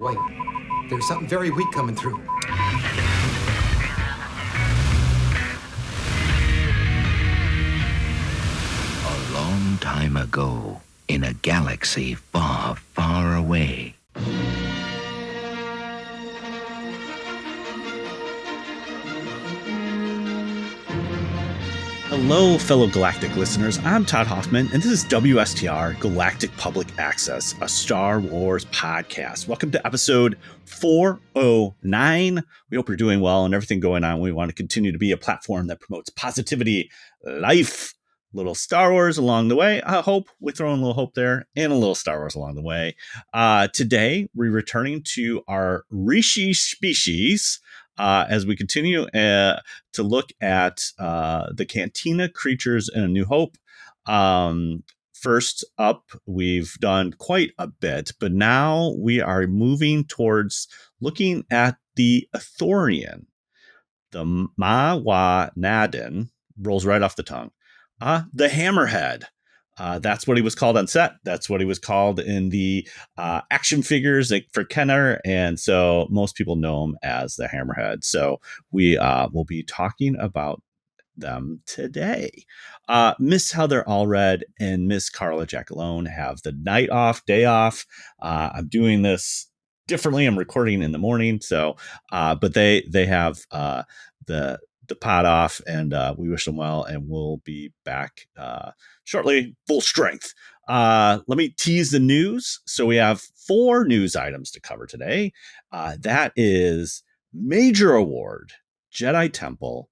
Wait, there's something very weak coming through. A long time ago, in a galaxy far, far away. Hello, fellow Galactic listeners. I'm Todd Hoffman, and this is WSTR Galactic Public Access, a Star Wars podcast. Welcome to episode 409. We hope you're doing well and everything going on. We want to continue to be a platform that promotes positivity, life, little Star Wars along the way. I hope we throw in a little hope there and a little Star Wars along the way. Today, we're returning to our Rishi species. As we continue to look at the Cantina creatures in A New Hope. First up, we've done quite a bit, but now we are moving towards looking at the Ithorian. The Mawanadin rolls right off the tongue. The Hammerhead. That's what he was called on set. That's what he was called in the action figures for Kenner. And so most people know him as the Hammerhead. So we will be talking about them today. Miss Heather Allred and Miss Carla Jackalone have the day off. I'm doing this differently. I'm recording in the morning. So, but they have the pod off, and we wish them well, and we'll be back shortly, full strength. Let me tease the news. So we have 4 news items to cover today. That is Major Award, Jedi Temple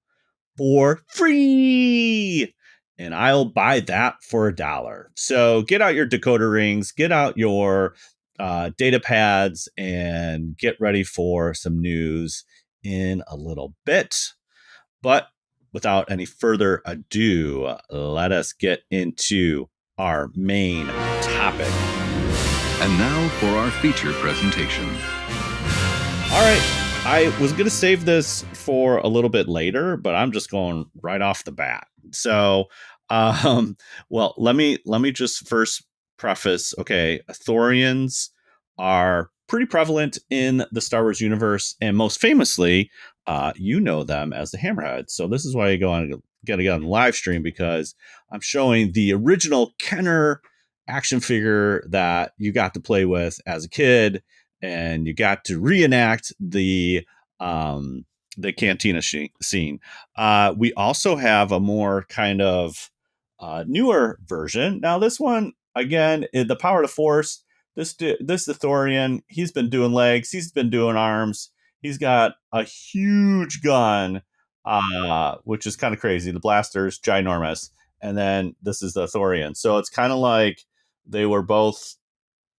for free. And I'll buy that for $1. So get out your decoder rings, get out your data pads, and get ready for some news in a little bit. But without any further ado, let us get into our main topic. And now for our feature presentation. All right. I was going to save this for a little bit later, but I'm just going right off the bat. So, well, let me just first preface. Okay, Ithorians are pretty prevalent in the Star Wars universe, and most famously, you know them as the Hammerheads. So this is why you got to get on the live stream, because I'm showing the original Kenner action figure that you got to play with as a kid, and you got to reenact the Cantina scene. We also have a more kind of newer version. Now, this one, again, the power of the Force. This Ithorian, he's been doing legs, he's been doing arms. He's got a huge gun, which is kind of crazy. The blaster's ginormous. And then this is the Ithorian. So it's kind of like they were both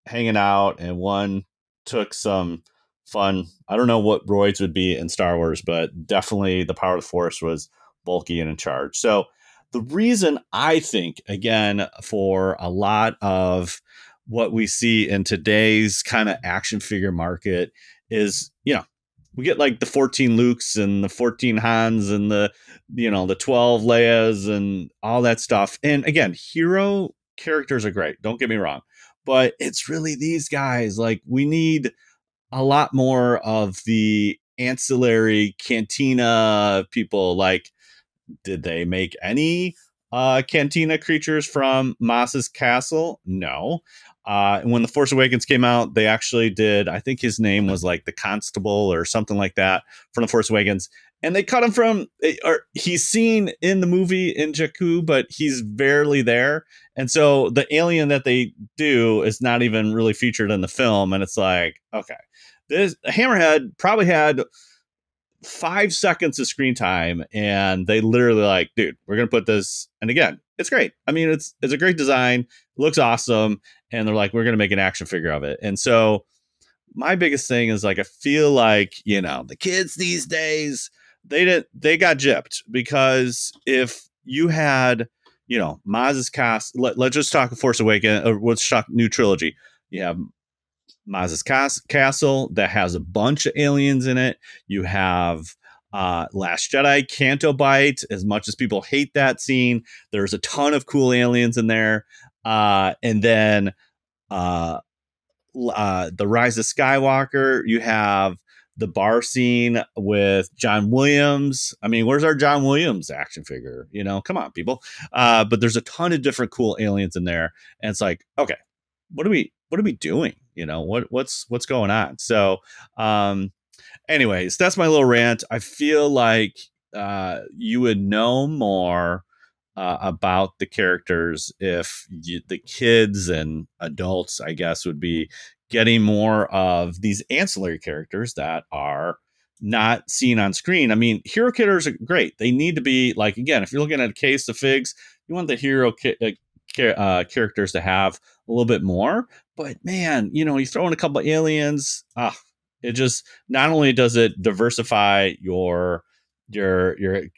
hanging out, and one took some fun. I don't know what roids would be in Star Wars, but definitely the power of the Force was bulky and in charge. So the reason I think, again, for a lot of what we see in today's kind of action figure market is, we get like the 14 Lukes and the 14 Hans and the 12 Leias and all that stuff. And again, hero characters are great. Don't get me wrong. But it's really these guys. Like, we need a lot more of the ancillary Cantina people. Like, did they make any Cantina creatures from Maz's castle? No. And when The Force Awakens came out, they actually did, I think his name was like the Constable or something like that from The Force Awakens. And they cut him from, or he's seen in the movie in Jakku, but he's barely there. And so the alien that they do is not even really featured in the film. And it's like, okay, this Hammerhead probably had 5 seconds of screen time, and they literally like, dude, we're going to put this. And again, it's great. I mean, it's a great design. It looks awesome. And they're like, we're going to make an action figure of it. And so my biggest thing is, like, I feel like, the kids these days, they got gypped, because if you had, Maz's cast, let's just talk Force Awakens, or let's talk new trilogy. You have Maz's castle that has a bunch of aliens in it. You have Last Jedi, Canto Bight. As much as people hate that scene, there's a ton of cool aliens in there. And then The Rise of Skywalker. You have the bar scene with John Williams. I mean, where's our John Williams action figure? You know, come on, people. But there's a ton of different cool aliens in there, and it's like, okay, what are we doing? You know, what's going on? So, anyways, that's my little rant. I feel like you would know more about the characters if the kids and adults, I guess, would be getting more of these ancillary characters that are not seen on screen. I mean, hero killers are great. They need to be like, again, if you're looking at a case of figs, you want the hero characters to have a little bit more. But man, you know, you throw in a couple of aliens, it just not only does it diversify your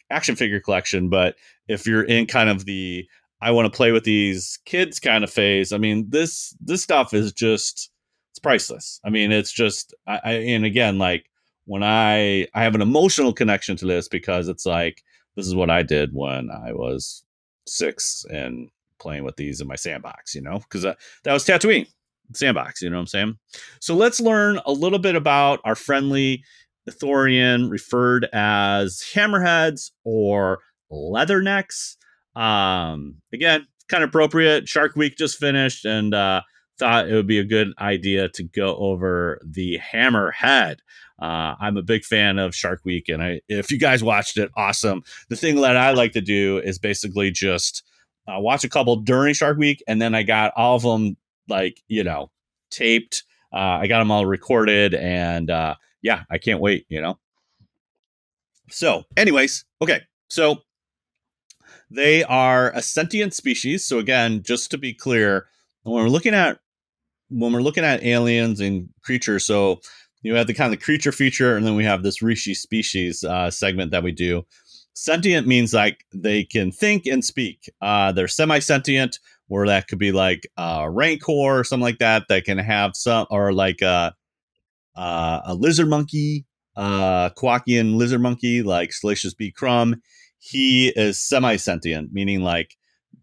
action figure collection, but if you're in kind of the I want to play with these kids kind of phase, I mean, this stuff is just, it's priceless. I mean, it's just and again, like when I have an emotional connection to this because it's like this is what I did when I was 6 and playing with these in my sandbox, you know, because that was Tatooine sandbox, you know what I'm saying? So let's learn a little bit about our friendly Ithorian, referred as hammerheads or leathernecks. Again, kind of appropriate. Shark Week just finished, and thought it would be a good idea to go over the hammerhead. I'm a big fan of Shark Week, and if you guys watched it, awesome. The thing that I like to do is basically just watch a couple during Shark Week, and then I got all of them like, you know, taped. I got them all recorded, and yeah, I can't wait, you know. So, anyways, okay. So they are a sentient species. So again, just to be clear, when we're looking at aliens and creatures, so you have the kind of creature feature, and then we have this Rishi species segment that we do. Sentient means like they can think and speak. They're semi-sentient, where that could be like a rancor or something like that can have some, or like a lizard monkey, Kowakian lizard monkey, like Salacious B. Crumb. He is semi-sentient, meaning like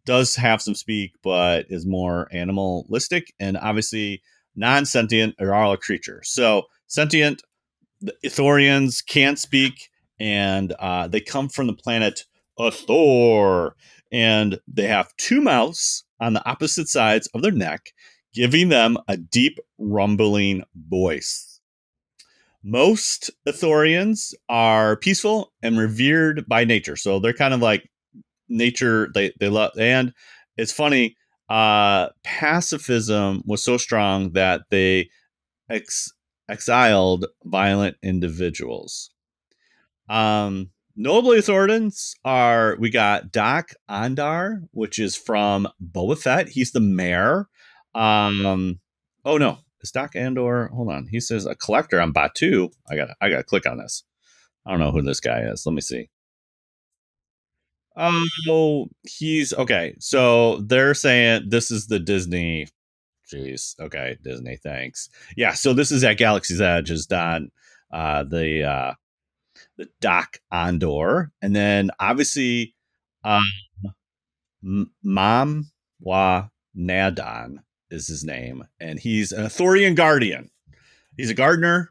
does have some speak, but is more animalistic. And obviously, non-sentient are all a creature. So sentient, the Ithorians can't speak, and they come from the planet Ithor, and they have 2 mouths on the opposite sides of their neck, giving them a deep rumbling voice. Most Ithorians are peaceful and revered by nature, so they're kind of like nature. They love, and it's funny. Pacifism was so strong that they exiled violent individuals. Notable Ithorians are, we got Doc Andor, which is from Boba Fett. He's the mayor. Oh no, is Doc Andor? Hold on. He says a collector on Batu. I gotta click on this. I don't know who this guy is. Let me see. Oh, he's okay. So they're saying this is the Disney. Jeez. Okay, Disney. Thanks. Yeah. So this is at Galaxy's Edge. Is Don the Doc Andor, and then obviously Mom Wa Nadon is his name, and he's an Ithorian guardian. He's a gardener,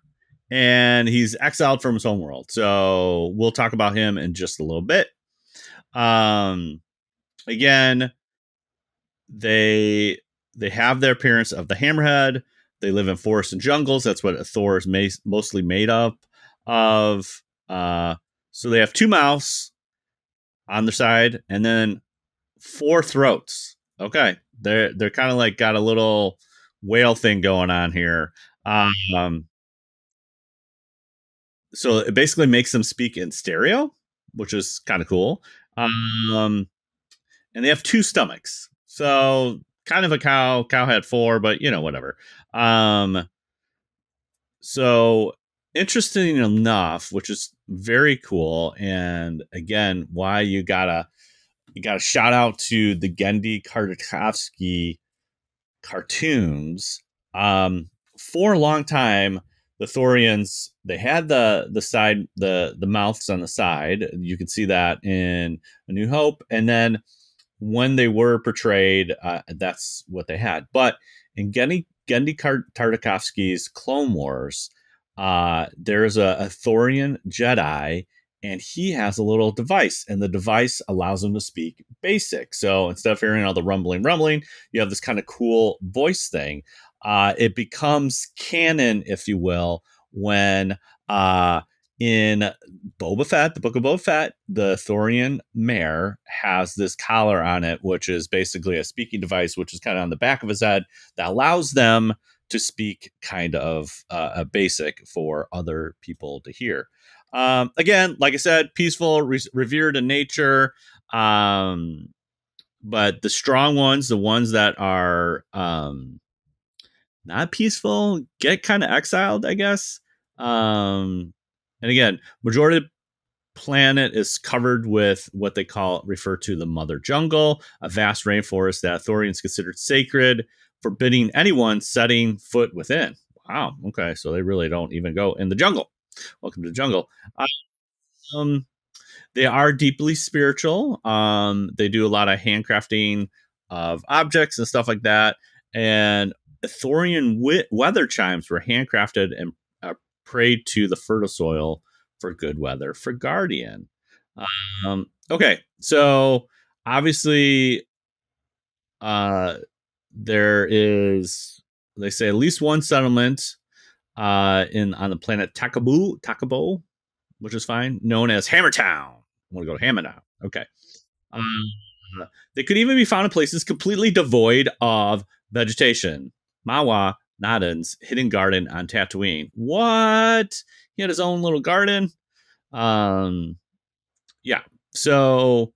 and he's exiled from his home world. So we'll talk about him in just a little bit. Again, they have their appearance of the hammerhead. They live in forests and jungles. That's what Thor is mostly made up of. So they have 2 mouths on their side, and then 4 throats. Okay, they're kind of like got a little whale thing going on here. So it basically makes them speak in stereo, which is kind of cool. And they have 2 stomachs, so kind of a cow. Cow had 4, but you know, whatever. So interesting enough, which is very cool, and again, why you gotta shout out to the Gendy Tartakovsky cartoons. For a long time, the Thorians, they had the side, the mouths on the side. You can see that in A New Hope, and then when they were portrayed, that's what they had. But in Gendy Gendy Tartakovsky's Clone Wars, there's a Ithorian Jedi, and he has a little device, and the device allows him to speak basic. So instead of hearing all the rumbling, you have this kind of cool voice thing. It becomes canon, if you will, when in Boba Fett, the Book of Boba Fett, the Ithorian mare has this collar on it, which is basically a speaking device, which is kind of on the back of his head that allows them to speak kind of a basic for other people to hear. Again, like I said, peaceful, revered in nature. But the strong ones, the ones that are not peaceful, get kind of exiled, I guess. And again, majority of the planet is covered with what they refer to the Mother Jungle, a vast rainforest that Ithorians considered sacred, forbidding anyone setting foot within. Wow. Okay, so they really don't even go in the jungle. Welcome to the jungle. They are deeply spiritual. They do a lot of handcrafting of objects and stuff like that. And Ithorian weather chimes were handcrafted and prayed to the fertile soil for good weather for Guardian. Okay, so obviously, there is, they say, at least one settlement on the planet Takabo, which is fine, known as Hammertown. I want to go to Hammertown. Okay. They could even be found in places completely devoid of vegetation. Mawa Nadan's hidden garden on Tatooine. What? He had his own little garden. Yeah. So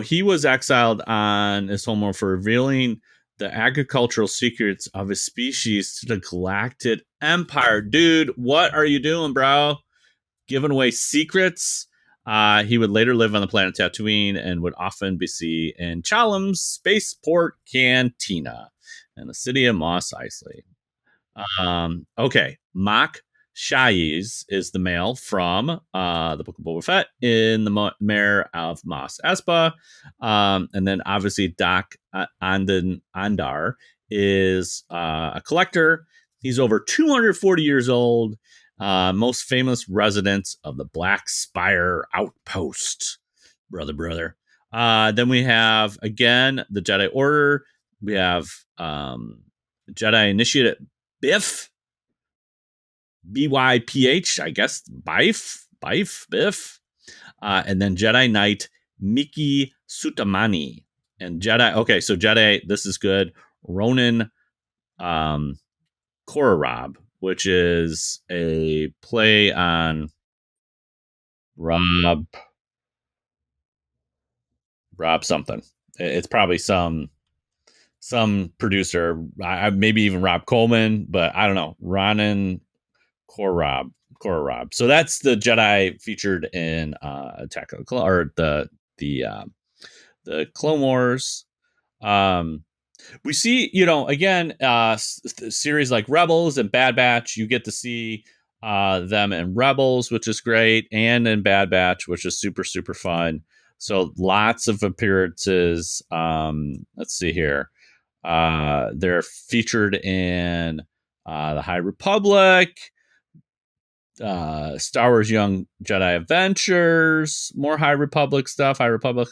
he was exiled on his homeworld for revealing the agricultural secrets of his species to the Galactic Empire. Dude, what are you doing, bro? Giving away secrets. He would later live on the planet Tatooine and would often be seen in Chalam's spaceport cantina in the city of Mos Eisley. Okay, Mach Shaiz is the male from the Book of Boba Fett in the Mare of Mos Espa. And then obviously Doc Andor is a collector. He's over 240 years old. Most famous resident of the Black Spire Outpost. Brother. Then we have, again, the Jedi Order. We have Jedi Initiate Biff. BYPH, I guess. Biff. And then Jedi Knight Miki Sutamani. And Jedi, okay, so Jedi, this is good. Ronan Kororab, which is a play on Rob something. It's probably some producer, maybe even Rob Coleman, but I don't know. Ronan Kororab. So that's the Jedi featured in Attack of the Clone, or the Clone Wars. We see, again, series like Rebels and Bad Batch, you get to see them in Rebels, which is great, and in Bad Batch, which is super, super fun. So lots of appearances. Let's see here. They're featured in the High Republic, Star Wars Young Jedi Adventures, more High Republic stuff. High Republic.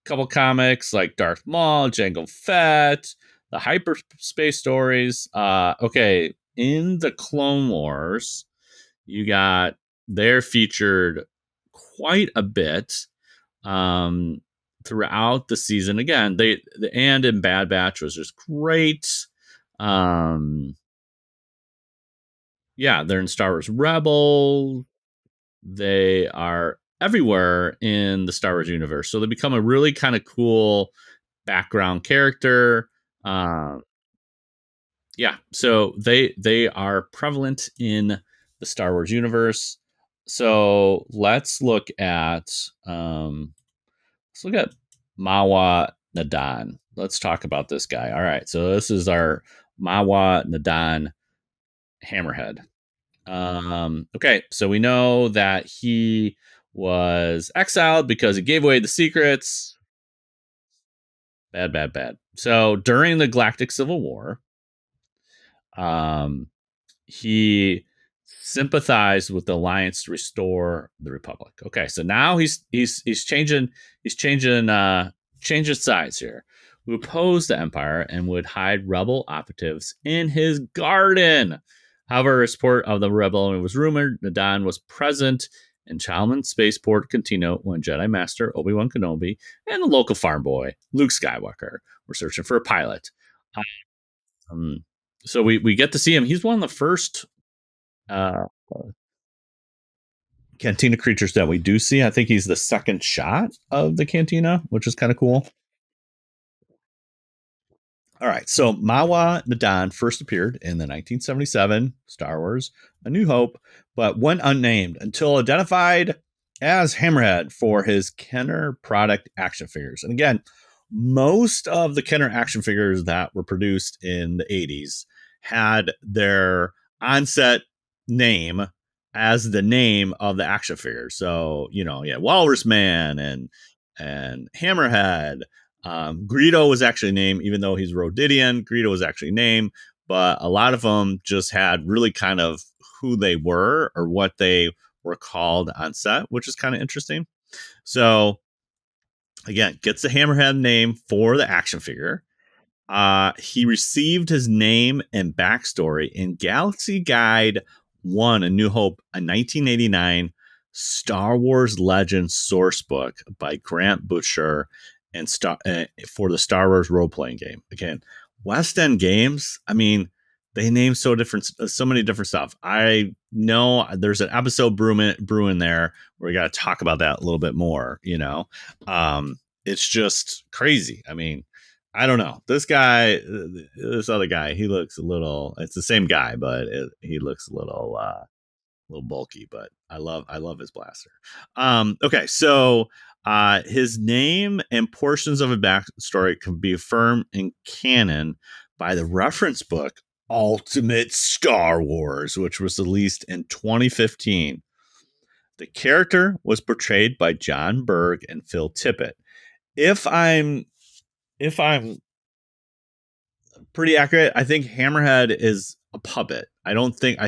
Couple comics like Darth Maul, Jango Fett, the hyperspace stories. Okay, in the Clone Wars, they're featured quite a bit throughout the season. Again, and in Bad Batch was just great. Yeah, they're in Star Wars Rebels. They are everywhere in the Star Wars universe. So they become a really kind of cool background character. Yeah, so they are prevalent in the Star Wars universe. So let's look at Mawa Nadan. Let's talk about this guy. All right, so this is our Mawa Nadan hammerhead. Okay, so we know that he was exiled because he gave away the secrets. Bad. So during the Galactic Civil War, he sympathized with the Alliance to restore the Republic. Okay, so now he's changing sides here. Who opposed the Empire and would hide rebel operatives in his garden. However, a support of the rebellion was rumored. Nadan was present in Chalman Spaceport Cantina when Jedi Master Obi-Wan Kenobi and the local farm boy Luke Skywalker were searching for a pilot. Um, so we get to see him. He's one of the first uh, cantina creatures that we do see. I think he's the second shot of the cantina, which is kind of cool. All right, so Mawa Nadan first appeared in the 1977 Star Wars A New Hope, but went unnamed until identified as Hammerhead for his Kenner product action figures. And again, most of the Kenner action figures that were produced in the 80s had their onset name as the name of the action figure. So, Walrus Man and Hammerhead. Greedo was actually named, even though he's Rodidian. Greedo was actually named, but a lot of them just had really kind of who they were or what they were called on set, which is kind of interesting. So, again, gets the Hammerhead name for the action figure. He received his name and backstory in Galaxy Guide 1, A New Hope, a 1989 Star Wars Legends source book by Grant Butcher and for the Star Wars role-playing game. Again, West End Games, I mean, they name so many different stuff. I know there's an episode brewing there where we got to talk about that a little bit more, it's just crazy. I mean, I don't know. This other guy, he looks a little, it's the same guy, but he looks a little bulky, but I love his blaster. Okay. So, his name and portions of a backstory can be affirmed in canon by the reference book Ultimate Star Wars, which was released in 2015. The character was portrayed by John Berg and Phil Tippett. If I'm pretty accurate, I think Hammerhead is a puppet. I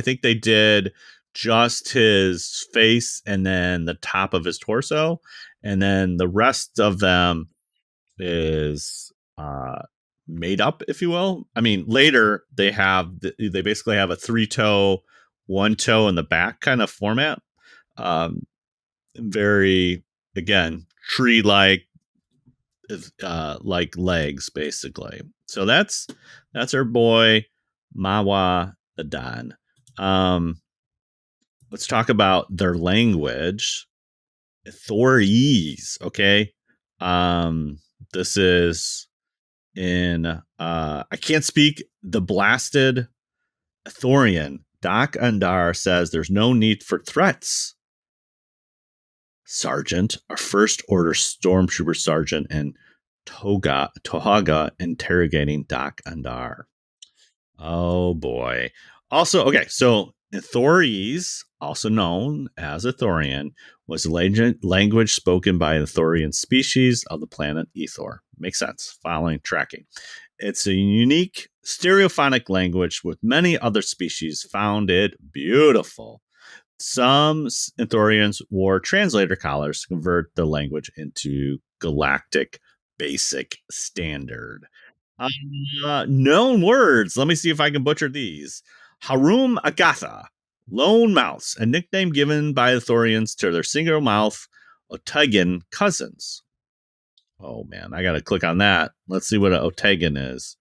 think they did just his face and then the top of his torso, and then the rest of them is made up, if you will. I mean, later they basically have a 3-toe, 1-toe in the back kind of format. Very, again, tree-like, like legs, basically. So that's our boy Mawa Nadan. Let's talk about their language. Ithorians, okay? This is in I can't speak the blasted Ithorian. Doc Andor says there's no need for threats. Sergeant, our first order stormtrooper sergeant, and Tohaga interrogating Doc Andor. Oh boy. Also, okay, so Ithorians, also known as Ithorian, was a language spoken by the Ithorian species of the planet Ithor. Makes sense, following tracking. It's a unique stereophonic language with many other species found it beautiful. Some Ithorians wore translator collars to convert the language into galactic basic standard. Known words. Let me see if I can butcher these. Harum Agatha, lone mouths, a nickname given by Ithorians to their single mouth Otegan cousins. Oh man, I gotta click on that. Let's see what an Otegan is.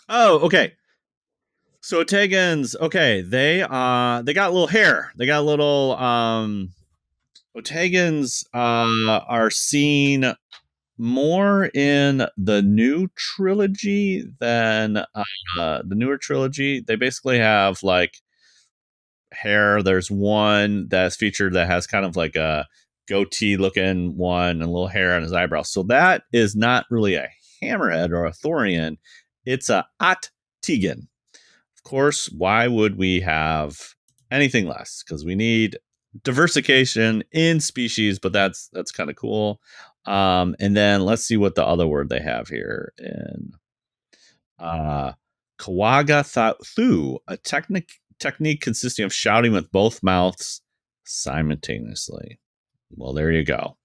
Okay. So Otegans, okay, they got a little hair. They got a little Otegans are seen more in the new trilogy than the newer trilogy. They basically have like hair. There's one that's featured that has kind of like a goatee looking one and a little hair on his eyebrows. So that is not really a Hammerhead or a Thorian. It's a Tegan. Of course, why would we have anything less? Because we need diversification in species, but that's kind of cool. And then let's see what the other word they have here in Kawaga Thu, a technique consisting of shouting with both mouths simultaneously. Well, there you go.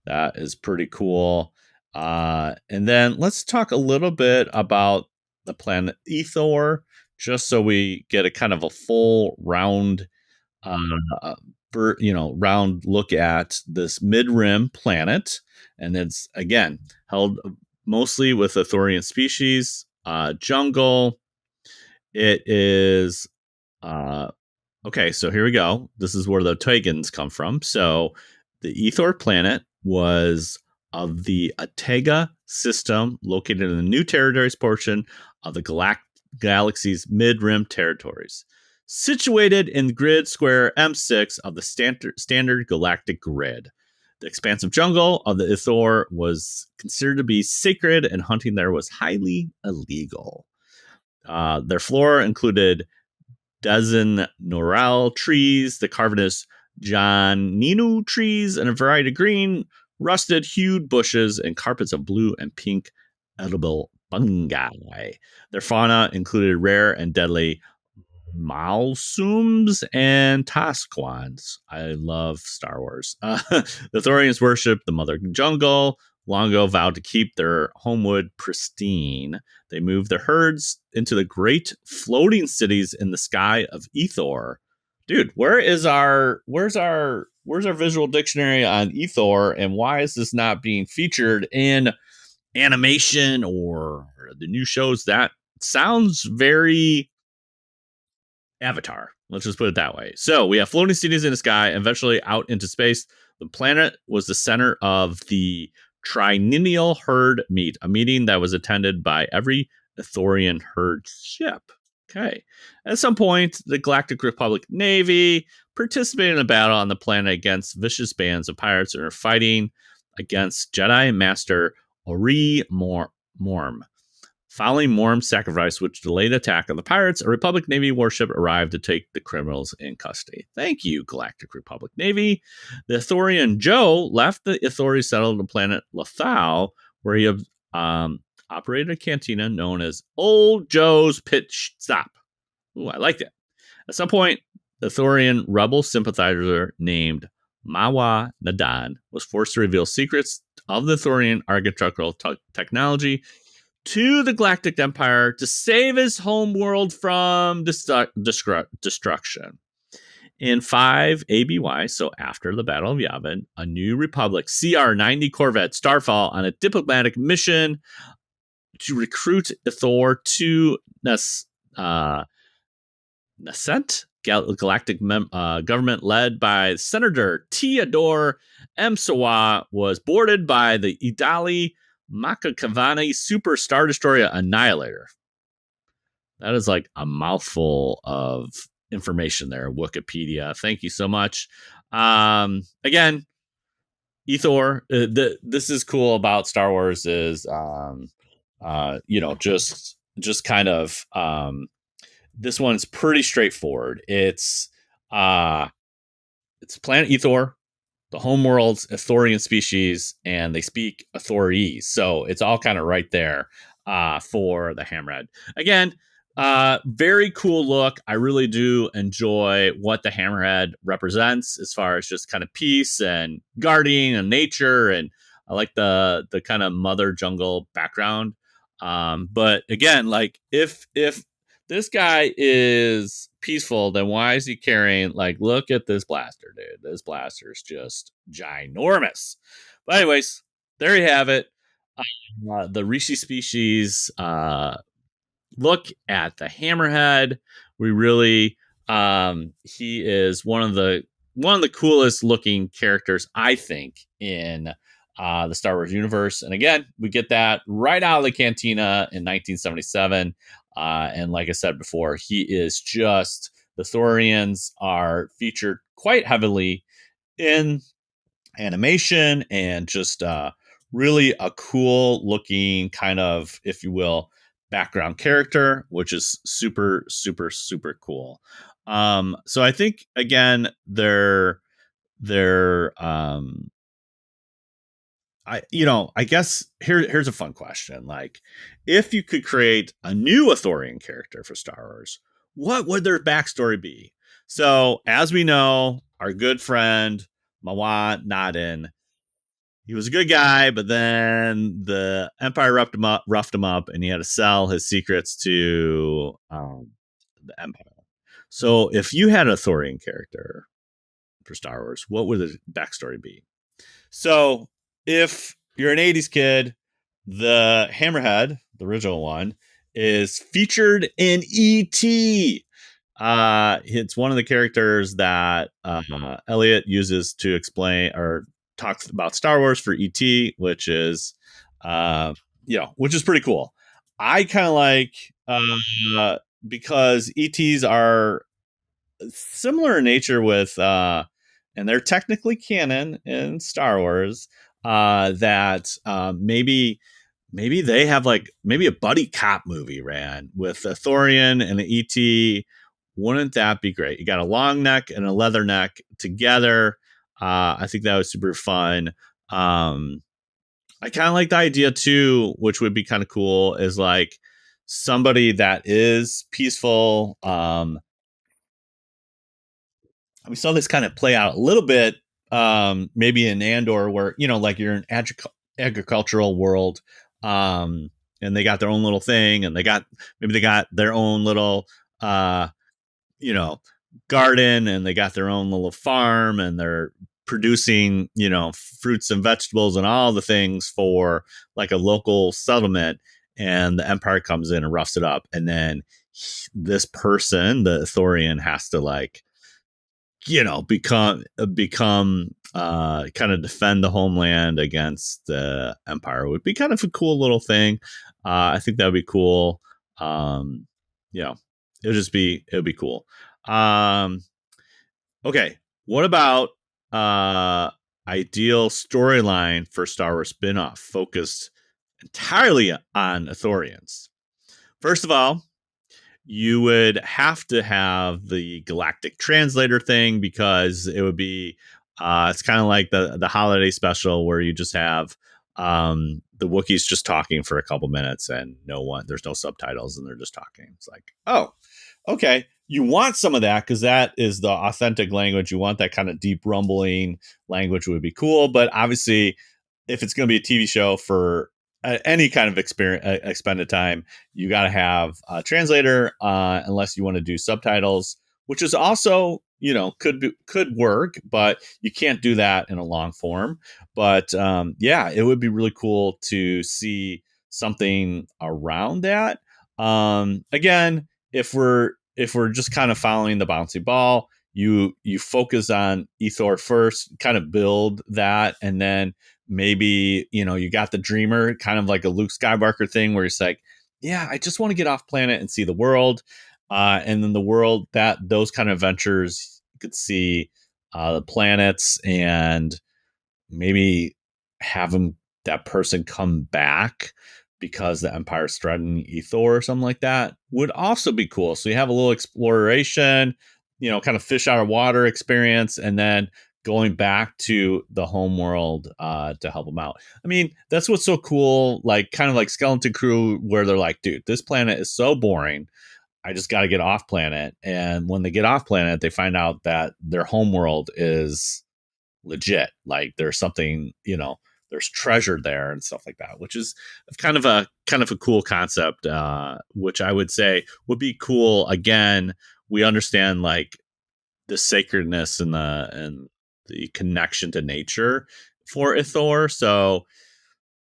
That is pretty cool. And then let's talk a little bit about the planet Ithor, just so we get a kind of a full round, round look at this mid-rim planet. And it's, again, held mostly with Ithorian species, jungle. It is okay, so here we go. This is where the Tegans come from. So the Ithor planet was of the Atega system, located in the New Territories portion of the galaxy's mid-rim territories, situated in grid square M6 of the standard galactic grid. The expansive jungle of the Ithor was considered to be sacred, and hunting there was highly illegal. Their flora included dozen Norel trees, the Carvinus Janinu trees, and a variety of green, rusted, hued bushes and carpets of blue and pink edible fungi. Their fauna included rare and deadly Malsums and Tasquans. I love Star Wars. The Ithorians worship the Mother Jungle, long ago vowed to keep their homewood pristine. They moved their herds into the great floating cities in the sky of Ithor. Dude, where's our visual dictionary on Ithor, and why is this not being featured in animation or the new shows? That sounds very Avatar. Let's just put it that way. So we have floating cities in the sky, and eventually out into space. The planet was the center of the Triennial Herd Meet, a meeting that was attended by every Ithorian herd ship. Okay. At some point, the Galactic Republic Navy participated in a battle on the planet against vicious bands of pirates and are fighting against Jedi Master Ori Morm. Following Morm's sacrifice, which delayed the attack on the pirates, a Republic Navy warship arrived to take the criminals in custody. Thank you, Galactic Republic Navy. The Ithorian Joe left the Ithori settled the planet Lothal, where he operated a cantina known as Old Joe's Pit Stop. Ooh, I like that. At some point, the Ithorian rebel sympathizer named Mawa Nadan was forced to reveal secrets of the Ithorian architectural technology to the Galactic Empire to save his homeworld from destruction. In 5 ABY, so after the Battle of Yavin, a new Republic CR-90 Corvette Starfall on a diplomatic mission to recruit Ithor to Nascent Galactic government led by Senator Theodore M. Sawa was boarded by the Idali Makakavani Super Star Destroyer Annihilator. That is like a mouthful of information there, Wikipedia. Thank you so much. Again, Ithor, this is cool about Star Wars is, just kind of, this one's pretty straightforward. It's planet Ithor, the homeworld's Ithorian species, and they speak Ithorese. So it's all kind of right there for the Hammerhead. Again, very cool look. I really do enjoy what the Hammerhead represents as far as just kind of peace and guarding and nature. And I like the kind of mother jungle background. But again, like if this guy is peaceful, then why is he carrying, like, look at this blaster, dude. This blaster is just ginormous. But anyways, there you have it. The Rishi species, look at the Hammerhead. We really, he is one of the coolest looking characters, I think, in the Star Wars universe. And again, we get that right out of the cantina in 1977. And like I said before, he is just, the Ithorians are featured quite heavily in animation, and just really a cool looking kind of, if you will, background character, which is super, super, super cool. So I think, again, their I guess here's a fun question. Like, if you could create a new Ithorian character for Star Wars, what would their backstory be? So, as we know, our good friend Mawa Nadin, he was a good guy, but then the Empire roughed him up, and he had to sell his secrets to the Empire. So, if you had a Ithorian character for Star Wars, what would the backstory be? So, if you're an 80s kid, the Hammerhead, the original one, is featured in E.T. It's one of the characters that Elliot uses to explain or talks about Star Wars for ET, which is, which is pretty cool. I kind of like because ETs are similar in nature with, and they're technically canon in Star Wars. That maybe they have like maybe a buddy cop movie ran with a Thorian and an ET. Wouldn't that be great? You got a long neck and a leather neck together. I think that was super fun. I kind of like the idea too, which would be kind of cool, is like somebody that is peaceful. We saw this kind of play out a little bit, maybe in Andor, where like you're in agricultural world, and they got their own little thing, and they got their own little, you know, garden, and they got their own little farm, and they're producing, fruits and vegetables and all the things for like a local settlement, and the Empire comes in and roughs it up, and then this person, the Ithorian, has to like become kind of defend the homeland against the Empire. It would be kind of a cool little thing. I think that would be cool. Yeah, it would be cool. Okay, what about ideal storyline for Star Wars spin-off focused entirely on Ithorians? First of all, you would have to have the galactic translator thing, because it would be it's kind of like the holiday special where you just have the Wookiees just talking for a couple minutes, and there's no subtitles, and they're just talking. It's like, oh, okay, you want some of that because that is the authentic language. You want that kind of deep rumbling language, would be cool. But obviously, if it's going to be a TV show for any kind of expended time, you got to have a translator, unless you want to do subtitles, which is also, could work, but you can't do that in a long form. But it would be really cool to see something around that. Again, if we're just kind of following the bouncy ball, you focus on Ithor first, kind of build that, and then maybe you got the dreamer, kind of like a Luke Skywalker thing, where it's like, yeah, I just want to get off planet and see the world, and then the world, that those kind of adventures, you could see the planets, and maybe have that person come back because the Empire's threatening Ithor or something like that, would also be cool. So you have a little exploration, kind of fish out of water experience, and then going back to the home world to help them out. I mean, that's what's so cool, like kind of like Skeleton Crew, where they're like, dude, this planet is so boring. I just got to get off planet. And when they get off planet, they find out that their home world is legit. Like there's something, there's treasure there and stuff like that, which is kind of a cool concept, which I would say would be cool. Again, we understand like the sacredness and the connection to nature for Ithor. So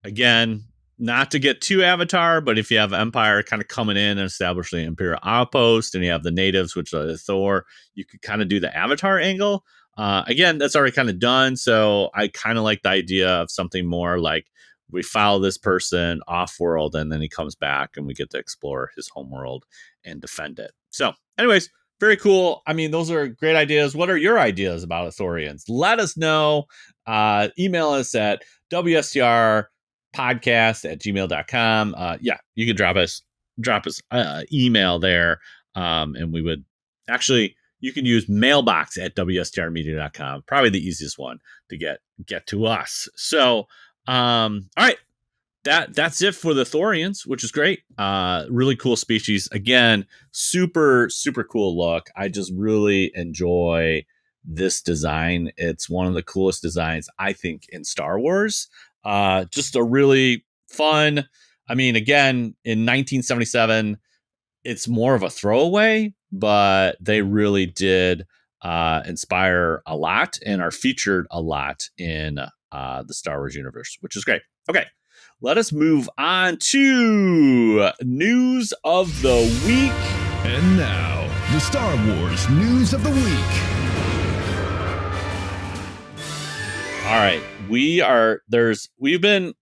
again, not to get too Avatar, but if you have Empire kind of coming in and establishing the Imperial outpost, and you have the natives, which are Thor, you could kind of do the Avatar angle. Again, that's already kind of done. So I kind of like the idea of something more like we follow this person off world, and then he comes back and we get to explore his home world and defend it. So anyways, very cool. I mean, those are great ideas. What are your ideas about Ithorians? Let us know. Email us at WSTRpodcast@gmail.com. You can drop us email there. And we would actually, you can use mailbox at WSTRmedia.com. Probably the easiest one to get to us. So All right. That's it for the Ithorians, which is great. Really cool species. Again, super, super cool look. I just really enjoy this design. It's one of the coolest designs, I think, in Star Wars. Just a really fun. I mean, again, in 1977, it's more of a throwaway, but they really did inspire a lot and are featured a lot in the Star Wars universe, which is great. Okay, let us move on to news of the week. And now, the Star Wars news of the week. All right, we've been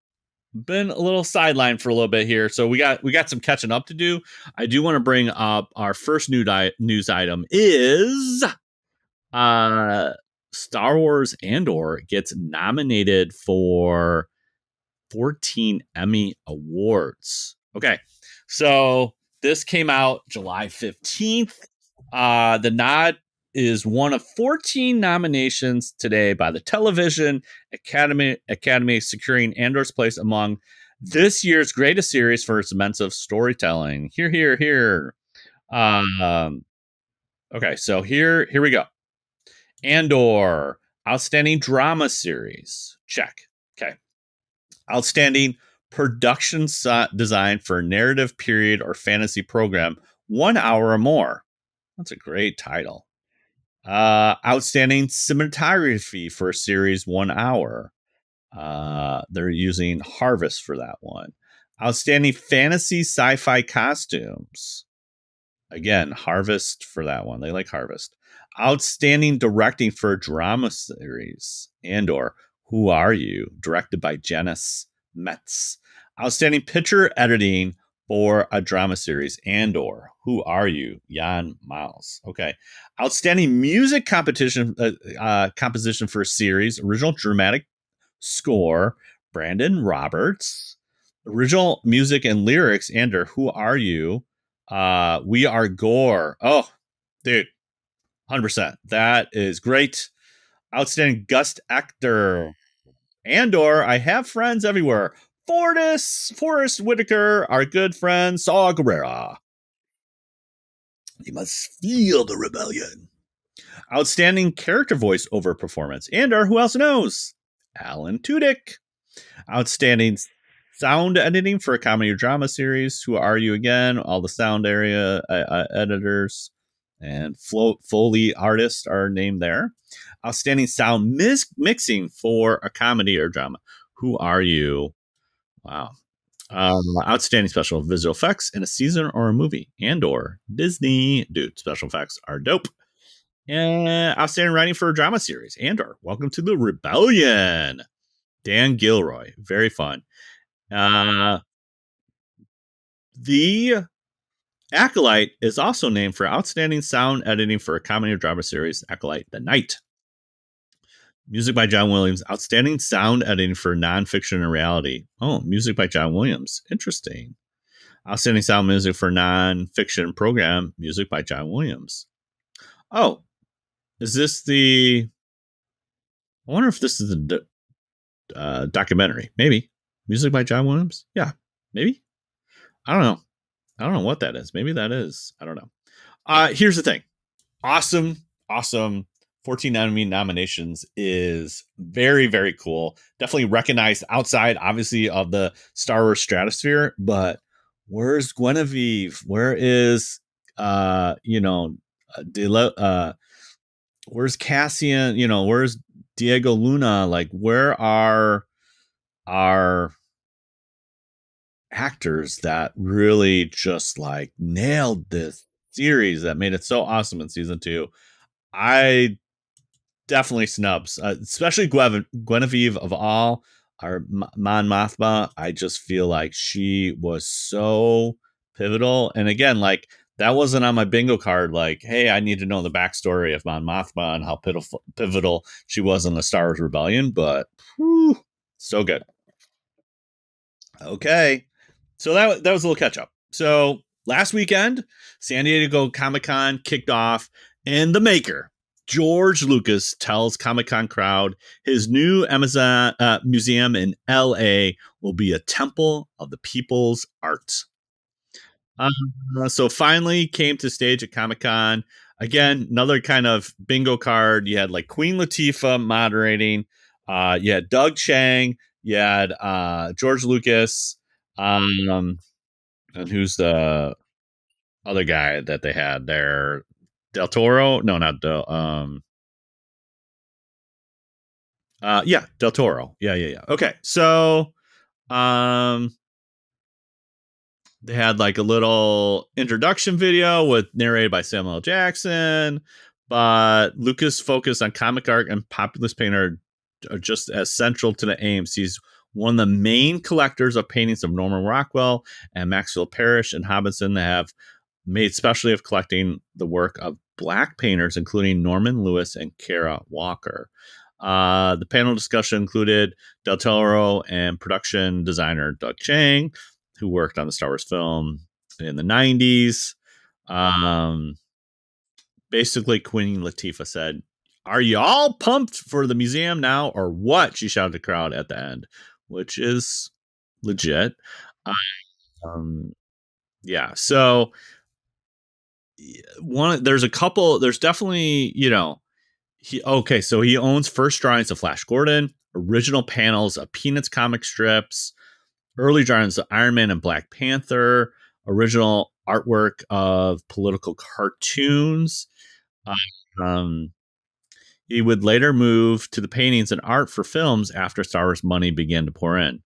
a little sidelined for a little bit here, so we got some catching up to do. I do want to bring up our first news item is Star Wars Andor gets nominated for 14 Emmy Awards. Okay, so this came out July 15th. The nod is one of 14 nominations today by the Television Academy, securing Andor's place among this year's greatest series for its immense storytelling. Here, here, here. Okay, so here we go. Andor, outstanding drama series. Check. Okay. Outstanding production design for a narrative period or fantasy program, 1 hour or more. That's a great title. Outstanding cinematography for a series, 1 hour. They're using Harvest for that one. Outstanding fantasy sci-fi costumes. Again, Harvest for that one. They like Harvest. Outstanding directing for a drama series. Andor, Who Are You? Directed by Janice Metz. Outstanding picture editing for a drama series. Andor, Who Are You? Jan Miles. Okay. Outstanding music composition for a series. Original dramatic score. Brandon Roberts. Original music and lyrics. Andor, Who Are You? We Are Gore. Oh, dude. 100%. That is great. Outstanding guest actor. Andor, I Have Friends Everywhere. Forrest Whitaker, our good friend Saw Gerrera. You must feel the rebellion. Outstanding character voice over performance. Andor, who else knows? Alan Tudyk. Outstanding sound editing for a comedy or drama series. Who Are You Again? All the sound area editors and Foley artists are named there. Outstanding sound mixing for a comedy or drama. Who Are You? Wow. Outstanding special visual effects in a season or a movie. Andor, Disney. Dude, special effects are dope. And outstanding writing for a drama series. Andor, Welcome to the Rebellion. Dan Gilroy. Very fun. The Acolyte is also named for outstanding sound editing for a comedy or drama series. Acolyte, The Night. Music by John Williams. Outstanding sound editing for nonfiction and reality. Oh, music by John Williams. Interesting. Outstanding sound music for nonfiction program. Music by John Williams. Oh, is this the... I wonder if this is the documentary. Maybe. Music by John Williams? Yeah, maybe. I don't know. I don't know what that is. Maybe that is. I don't know. Here's the thing. Awesome 14 Emmy nominations is very, very cool. Definitely recognized outside, obviously, of the Star Wars stratosphere. But where's Guinevere? Where is, where's Cassian? Where's Diego Luna? Like, where are our actors that really just like nailed this series that made it so awesome in season 2? I definitely snubs, especially Guinevere of all, our Mon Mothma. I just feel like she was so pivotal. And again, like, that wasn't on my bingo card. Like, hey, I need to know the backstory of Mon Mothma and how pivotal she was in the Star Wars Rebellion. But whew, so good. Okay, so that was a little catch up. So last weekend, San Diego Comic-Con kicked off, and the maker George Lucas tells Comic-Con crowd his new Amazon museum in LA will be a temple of the people's art. So finally came to stage at Comic-Con. Again, another kind of bingo card. You had like Queen Latifah moderating. You had Doug Chang. You had George Lucas. And who's the other guy that they had there? Del Toro? No, not Del. Yeah, Del Toro. Yeah. Okay, so they had like a little introduction video with narrated by Samuel L. Jackson, but Lucas focused on comic art and populist painter are just as central to the aims. He's one of the main collectors of paintings of Norman Rockwell and Maxwell Parrish and Hobson that have made specially of collecting the work of Black painters, including Norman Lewis and Kara Walker. The panel discussion included Del Toro and production designer Doug Chang, who worked on the Star Wars film in the 90s. Basically, Queen Latifah said, "Are you all pumped for the museum now or what?" She shouted at the crowd at the end, which is legit. Yeah, so there's definitely, so he owns first drawings of Flash Gordon, original panels of Peanuts comic strips, early drawings of Iron Man and Black Panther, original artwork of political cartoons. Um, he would later move to the paintings and art for films after Star Wars money began to pour in.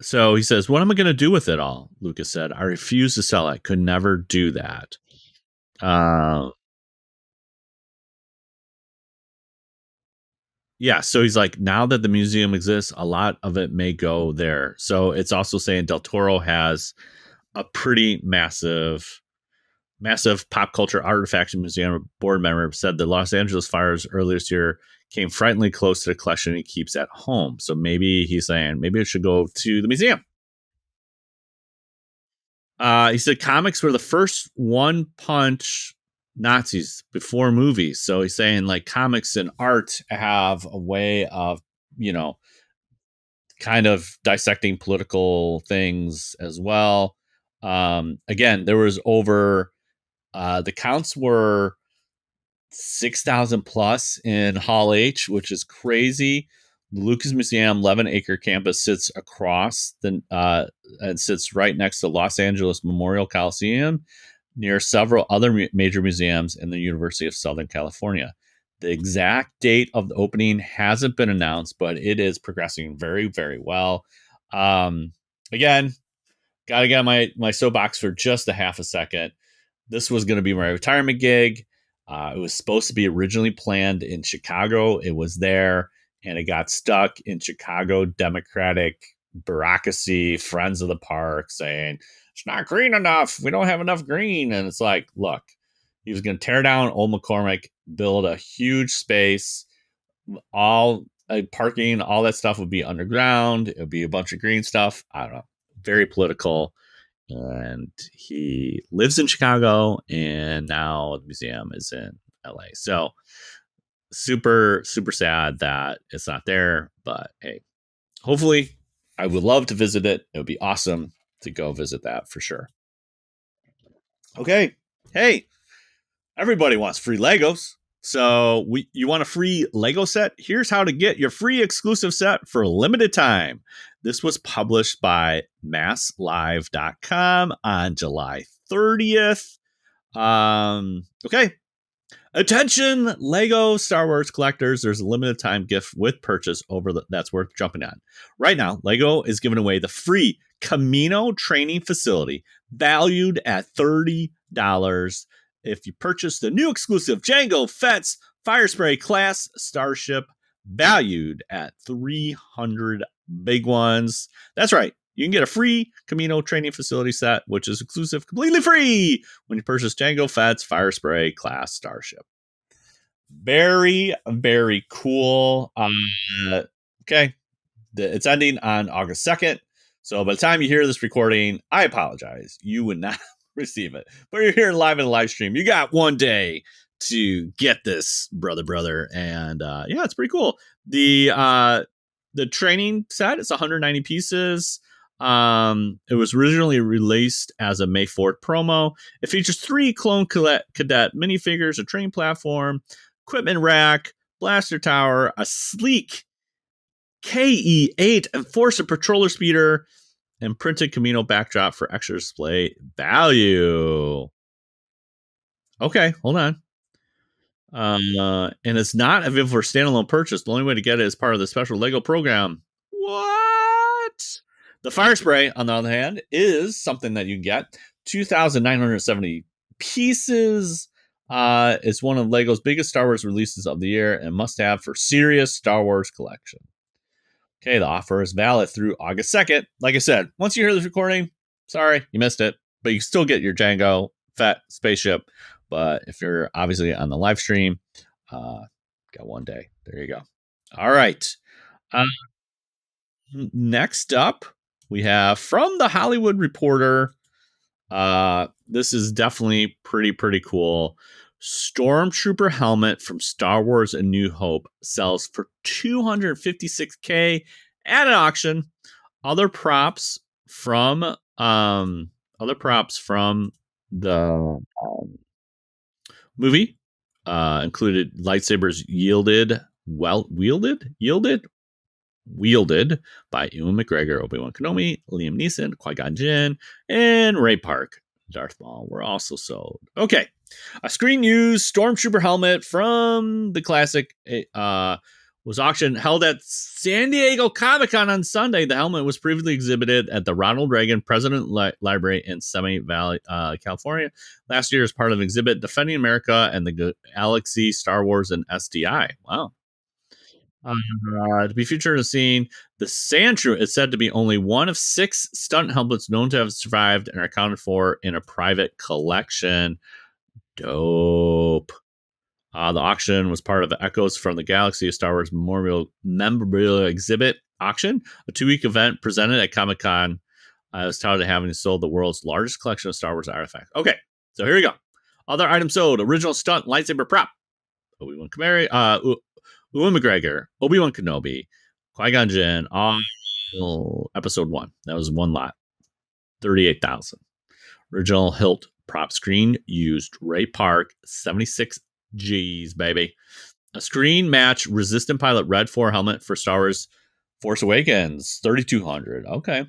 So he says, "What am I going to do with it all?" Lucas said, "I refuse to sell it. Could never do that." Yeah, so he's like, now that the museum exists, a lot of it may go there. So it's also saying Del Toro has a pretty massive pop culture artifact museum. Board member said the Los Angeles fires earlier this year came frighteningly close to the collection he keeps at home. So maybe he's saying maybe it should go to the museum. He said comics were the first one punch Nazis before movies. So he's saying like comics and art have a way of, kind of dissecting political things as well. Again, there was over the counts were 6,000 plus in Hall H, which is crazy. The Lucas Museum 11-acre campus sits across and sits right next to Los Angeles Memorial Coliseum, near several other major museums in the University of Southern California. The exact date of the opening hasn't been announced, but it is progressing very, very well. Again, got to get my soapbox for just a half a second. This was going to be my retirement gig. It was supposed to be originally planned in Chicago. It was there, and it got stuck in Chicago Democratic bureaucracy, friends of the park saying, "It's not green enough. We don't have enough green." And it's like, look, he was going to tear down Old McCormick, build a huge space, all parking, all that stuff would be underground. It would be a bunch of green stuff. I don't know. Very political. And he lives in Chicago, and now the museum is in LA. So super, super sad that it's not there. But hey, hopefully, I would love to visit it. It would be awesome to go visit that for sure. Okay. Hey, everybody wants free Legos. So you want a free Lego set? Here's how to get your free exclusive set for a limited time. This was published by masslive.com on July 30th. Okay. Attention, Lego Star Wars collectors. There's a limited time gift with purchase that's worth jumping on. Right now, Lego is giving away the free Camino training facility valued at $30 if you purchase the new exclusive Jango Fett's Firespray class starship valued at 300 big ones. That's right. You can get a free Camino training facility set, which is exclusive, completely free when you purchase Jango Fett's Firespray class starship. Very, very cool. Okay. It's ending on August 2nd. So by the time you hear this recording, I apologize. You would not receive it. But you're here live in a live stream. You got one day to get this, brother. And yeah, it's pretty cool. The training set, it's 190 pieces. It was originally released as a May 4th promo. It features 3 clone cadet minifigures, a training platform, equipment rack, blaster tower, a sleek KE-8 Enforcer patroller speeder, and printed Camino backdrop for extra display value. Okay, hold on. And it's not available for standalone purchase. The only way to get it is part of the special Lego program. What? The fire spray, on the other hand, is something that you can get. 2,970 pieces. It's one of Lego's biggest Star Wars releases of the year and must have for serious Star Wars collection. Okay, the offer is valid through August 2nd. Like I said, once you hear this recording, sorry, you missed it, but you still get your Jango Fett spaceship. But if you're obviously on the live stream, got one day. There you go. All right. Next up, we have from the Hollywood Reporter. This is definitely pretty cool. Stormtrooper helmet from Star Wars: A New Hope sells for $256K at an auction. Other props from the movie included lightsabers wielded by Ewan McGregor, Obi-Wan Kenobi, Liam Neeson, Qui-Gon Jinn, and Ray Park, Darth Maul, were also sold. Okay, a screen-used Stormtrooper helmet from the classic was auctioned, held at San Diego Comic-Con on Sunday. The helmet was previously exhibited at the Ronald Reagan President Library in Semi Valley, California, last year as part of an exhibit defending America and the Galaxy, Star Wars, and SDI. Wow. To be featured in a scene, the Sandshrew is said to be only one of 6 stunt helmets known to have survived and are accounted for in a private collection. Dope. The auction was part of the Echoes from the Galaxy of Star Wars memorabilia exhibit auction, a 2-week event presented at Comic-Con. I was touted having sold the world's largest collection of Star Wars artifacts. Okay, so here we go. Other items sold: original stunt lightsaber prop, Obi-Wan Ewan McGregor, Obi-Wan Kenobi, Qui-Gon Jinn, all episode 1. That was one lot. 38,000. Original hilt prop screen used Ray Park, 76 G's, baby. A screen match resistant pilot Red 4 helmet for Star Wars Force Awakens, 3,200. Okay.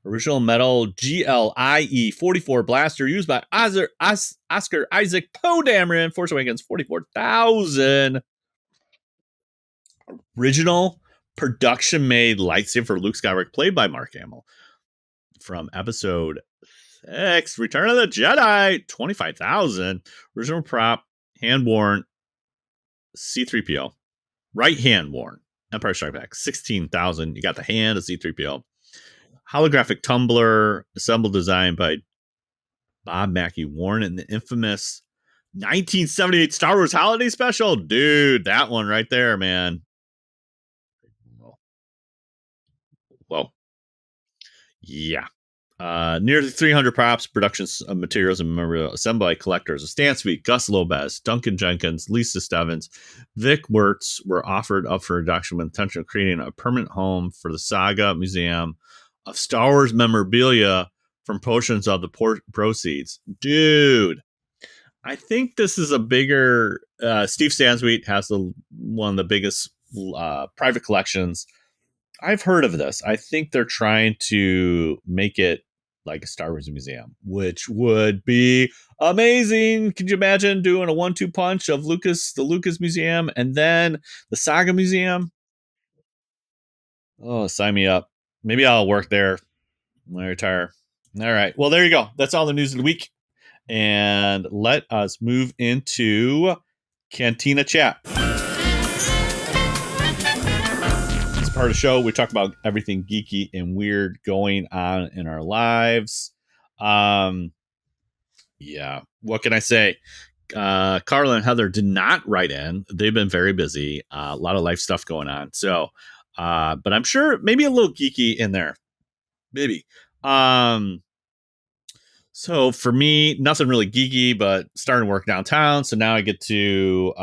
Original metal GLIE 44 blaster used by Oscar Isaac Poe Dameron, Force Awakens, 44,000. Original production made lightsaber for Luke Skywalker, played by Mark Hamill, from episode 6, Return of the Jedi, 25,000. Original prop, hand worn C3PO, right hand worn Empire Strikes Back, 16,000. You got the hand of C3PO. Holographic tumbler, assembled design by Bob Mackie, worn in the infamous 1978 Star Wars Holiday Special. Dude, that one right there, man. Whoa. Yeah. Nearly 300 props, productions of materials and memorabilia assembled by collectors. Stan Sweet, Gus Lopez, Duncan Jenkins, Lisa Stevens, Vic Wertz were offered up for reduction with the intention of creating a permanent home for the Saga Museum of Star Wars memorabilia from portions of the proceeds. Dude, I think this is a bigger... Steve Stansweet has one of the biggest private collections. I've heard of this. I think they're trying to make it like a Star Wars museum, which would be amazing. Could you imagine doing a 1-2 punch of the Lucas Museum, and then the Saga Museum? Oh, sign me up. Maybe I'll work there when I retire. All right. Well, there you go. That's all the news of the week. And let us move into Cantina Chat. Part of the show, we talk about everything geeky and weird going on in our lives. Yeah, what can I say? Carla and Heather did not write in. They've been very busy. A lot of life stuff going on. So, but I'm sure maybe a little geeky in there. Maybe. So for me, nothing really geeky, but starting to work downtown. So now I get to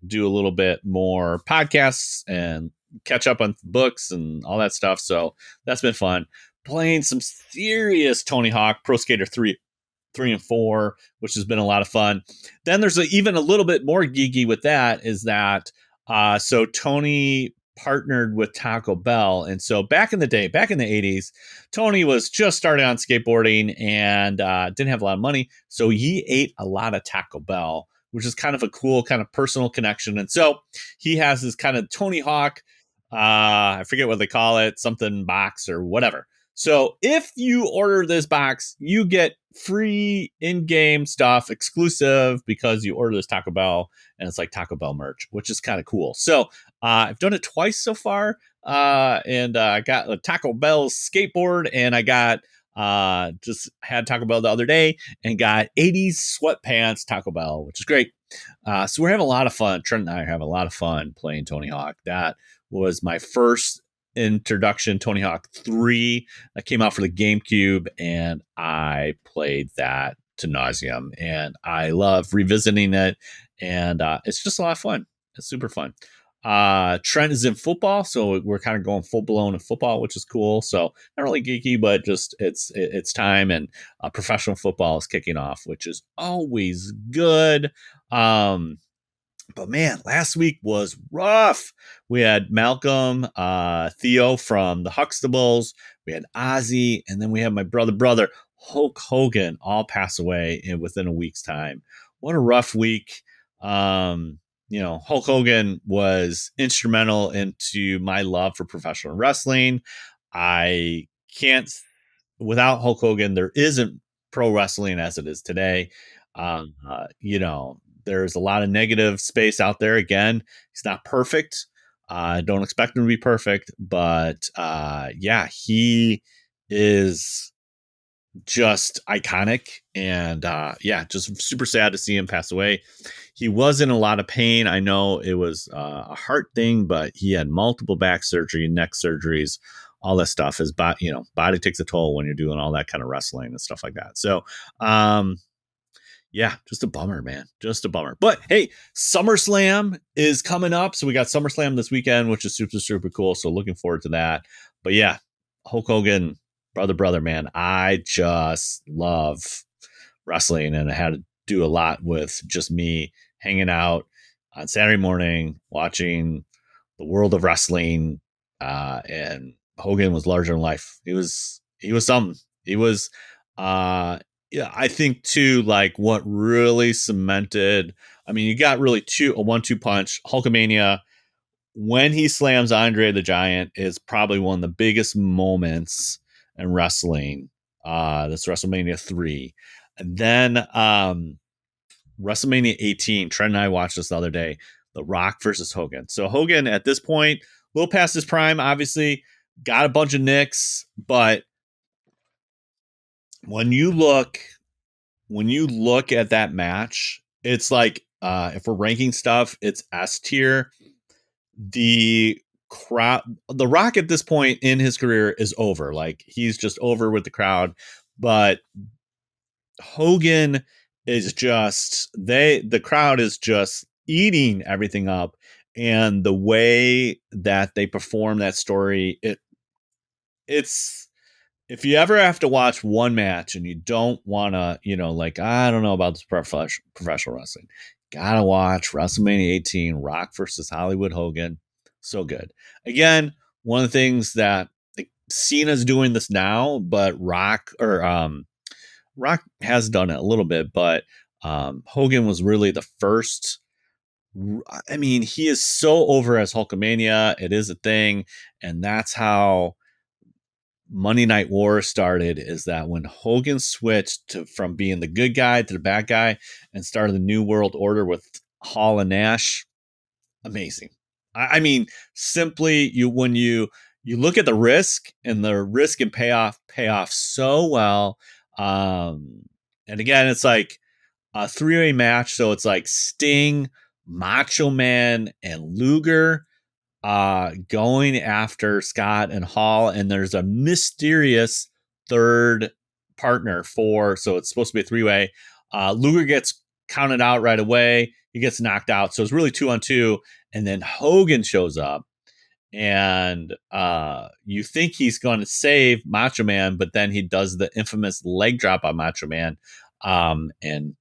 do a little bit more podcasts and catch up on books and all that stuff. So that's been fun. Playing some serious Tony Hawk Pro Skater 3 and 4, which has been a lot of fun. Then there's even a little bit more geeky with that is that so Tony partnered with Taco Bell. And so back in the day, back in the 80s, Tony was just starting on skateboarding and didn't have a lot of money. So he ate a lot of Taco Bell, which is kind of a cool kind of personal connection. And so he has this kind of Tony Hawk, I forget what they call it, something box or whatever. So if you order this box, you get free in-game stuff exclusive because you order this Taco Bell and it's like Taco Bell merch, which is kind of cool. So I've done it twice so far. And I got a Taco Bell skateboard and I got just had Taco Bell the other day and got 80s sweatpants Taco Bell, which is great. So we're having a lot of fun. Trent and I have a lot of fun playing Tony Hawk. That was my first introduction, Tony Hawk 3, that came out for the GameCube, and I played that to nauseum, and I love revisiting it, and it's just a lot of fun. It's super fun. Trent is in football, so we're kind of going full blown in football, which is cool. So not really geeky, but just it's time, and professional football is kicking off, which is always good. But man, last week was rough. We had Malcolm, Theo from the Huxtables, we had Ozzy, and then we had my brother Hulk Hogan all pass away within a week's time. What a rough week. Hulk Hogan was instrumental into my love for professional wrestling. I can't, without Hulk Hogan, there isn't pro wrestling as it is today. There's a lot of negative space out there. Again, he's not perfect. I don't expect him to be perfect, but he is just iconic, and just super sad to see him pass away. He was in a lot of pain. I know it was a heart thing, but he had multiple back surgery, neck surgeries, all that stuff. His body takes a toll when you're doing all that kind of wrestling and stuff like that. So, just a bummer, man. Just a bummer. But hey, SummerSlam is coming up. So we got SummerSlam this weekend, which is super, super cool. So looking forward to that. But yeah, Hulk Hogan, brother, man. I just love wrestling, and I had to do a lot with just me hanging out on Saturday morning, watching the world of wrestling. And Hogan was larger than life. He was something. He was, I think too, like what really cemented, you got really a 1-2 punch. Hulkamania, when he slams Andre the Giant, is probably one of the biggest moments in wrestling. That's WrestleMania 3. And then WrestleMania 18, Trent and I watched this the other day, The Rock versus Hogan. So Hogan at this point, a little past his prime, obviously, got a bunch of nicks, but when you look at that match, it's like if we're ranking stuff, it's S tier. The crowd, The Rock at this point in his career is over. Like, he's just over with the crowd. But Hogan is just the crowd is just eating everything up, and the way that they perform that story, it's. If you ever have to watch one match and you don't want to, I don't know about this professional wrestling, gotta watch WrestleMania 18, Rock versus Hollywood Hogan. So good. Again, one of the things that Cena's doing this now, but Rock has done it a little bit, but Hogan was really the first. He is so over as Hulkamania. It is a thing, and that's how Monday Night War started, is that when Hogan switched from being the good guy to the bad guy and started the New World Order with Hall and Nash. Amazing. Simply when you look at the risk, and the risk and pay off so well. And again, it's like a 3-way match. So it's like Sting, Macho Man, and Luger going after Scott and Hall, and there's a mysterious third partner so it's supposed to be a 3-way. Luger gets counted out right away. He gets knocked out. So it's really 2-on-2. And then Hogan shows up, and you think he's going to save Macho Man, but then he does the infamous leg drop on Macho Man. And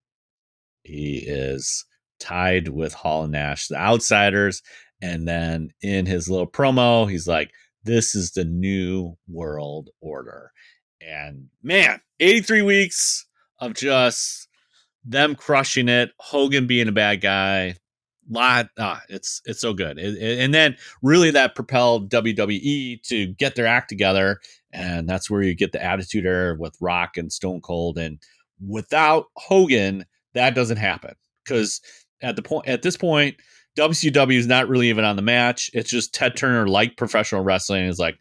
he is tied with Hall and Nash, the outsiders. And then in his little promo, he's like, this is the new world order. And man, 83 weeks of just them crushing it. Hogan being a bad guy. It's so good. And then really that propelled WWE to get their act together. And that's where you get the Attitude Era with Rock and Stone Cold. And without Hogan, that doesn't happen. Because at this point, WCW is not really even on the match. It's just Ted Turner, like professional wrestling, is like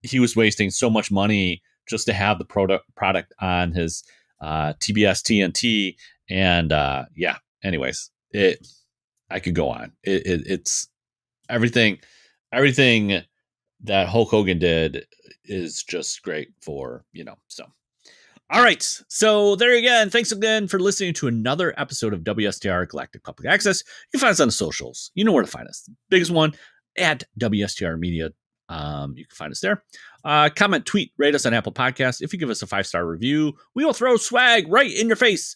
he was wasting so much money just to have the product on his TBS TNT. And anyways, I could go on. It's everything that Hulk Hogan did is just great for, so. All right. So there again. Thanks again for listening to another episode of WSTR Galactic Public Access. You can find us on the socials. You know where to find us. The biggest one at WSTR Media. You can find us there. Comment, tweet, rate us on Apple Podcasts. If you give us a 5-star review, we will throw swag right in your face.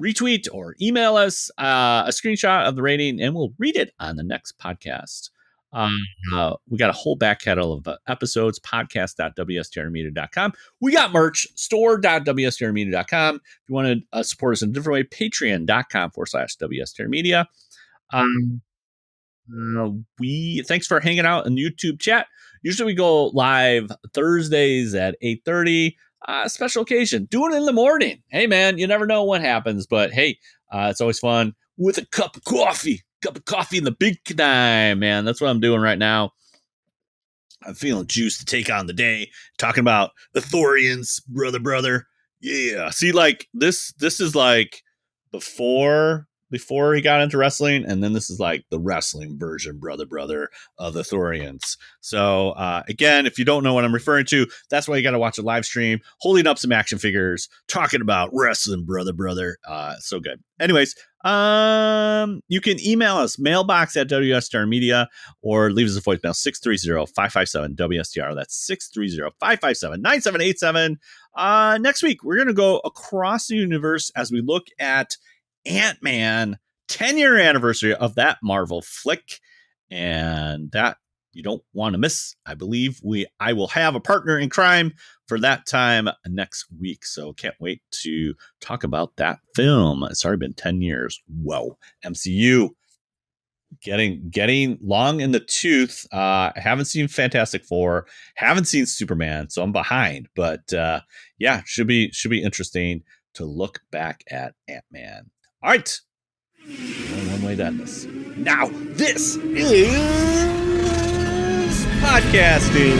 Retweet or email us a screenshot of the rating, and we'll read it on the next podcast. We got a whole back catalog of episodes, podcast.wstrmedia.com. We got merch, store.wstrmedia.com. If you want to support us in a different way, patreon.com/WSTRmedia. Thanks for hanging out in the YouTube chat. Usually we go live Thursdays at 8:30. Special occasion, doing it in the morning. Hey man, you never know what happens, but hey, it's always fun with a cup of coffee in the big time, man. That's what I'm doing right now. I'm feeling juiced to take on the day. Talking about Ithorians, brother. Yeah. See, like this is like before he got into wrestling, and then this is like the wrestling version, brother of Ithorians. So again, if you don't know what I'm referring to, that's why you got to watch a live stream, holding up some action figures, talking about wrestling, brother. So good. Anyways, you can email us, mailbox at WSTR Media, or leave us a voicemail, 630-557-WSTR. That's 630-557-9787. Next week, we're going to go across the universe as we look at Ant-Man, 10-year anniversary of that Marvel flick, and that you don't want to miss. I believe I will have a partner in crime for that time next week, so can't wait to talk about that film. It's already been 10 years. Whoa, MCU getting long in the tooth. I haven't seen Fantastic Four, haven't seen Superman, so I'm behind, but should be interesting to look back at Ant-Man. All right. Only one way to end this. Now, this is podcasting.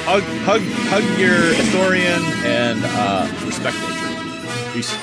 Hug your Ithorian and respect nature. Peace.